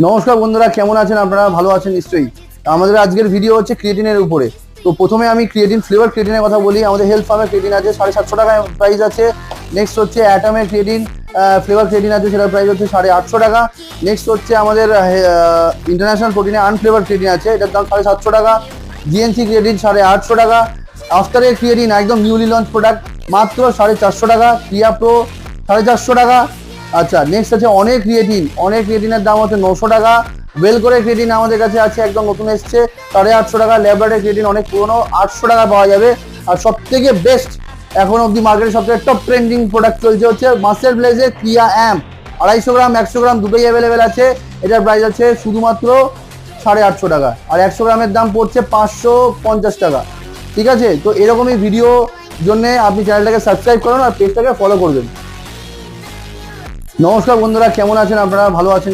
নমস্কার বন্ধুরা, কেমন আছেন আপনারা? ভালো আছেন নিশ্চয়ই। আমাদের আজকের ভিডিও হচ্ছে ক্রিয়েটিনের উপরে। তো প্রথমে আমি ক্রিয়েটিন ফ্লেভার ক্রিয়েটিনের কথা বলি। আমাদের হেলথ ফার্মের ক্রিয়েটিন আছে 750 টাকায় প্রাইস আছে। নেক্সট হচ্ছে অ্যাটমের ক্রিয়েটিন ফ্লেভার ক্রিয়েটিন আছে, সেটার প্রাইস হচ্ছে 850 টাকা। নেক্সট হচ্ছে আমাদের ইন্টারন্যাশনাল প্রোটিনে আনফ্লেভার ক্রিয়েটিন আছে, এটার দাম 750 টাকা। জিএনসি ক্রিয়েটিন 850 টাকা। আফটারের ক্রিয়েটিন একদম নিউলি লঞ্চ প্রোডাক্ট, মাত্র 450 টাকা। ক্রিয়া প্রো 450 টাকা। আচ্ছা, নেক্সট আছে অনেক ক্রিয়েটিনের দাম হচ্ছে 900 টাকা। ওয়েল করে ক্রিয়েটিন আমাদের কাছে আছে, একদম নতুন এসছে, 850 টাকা। ল্যাবরেটরি ক্রিয়েটিন অনেক পুরনো, 800 টাকা পাওয়া যাবে। আর সব থেকে বেস্ট এখন অব্দি মার্কেটে সবথেকে টপ ট্রেন্ডিং প্রোডাক্ট চলছে হচ্ছে মাসেল ব্লেজের ক্রিয়া অ্যাম্প। 250 গ্রাম 100 গ্রাম দুটোই অ্যাভেলেবেল আছে। এটার প্রাইস আছে শুধুমাত্র 850 টাকা, আর 100 গ্রামের দাম পড়ছে 550 টাকা। ঠিক আছে, তো এরকমই ভিডিও জন্য আপনি চ্যানেলটাকে সাবস্ক্রাইব করুন আর পেজটাকে ফলো করবেন। নমস্কার বন্ধুরা, কেমন আছেন আপনারা? ভালো আছেন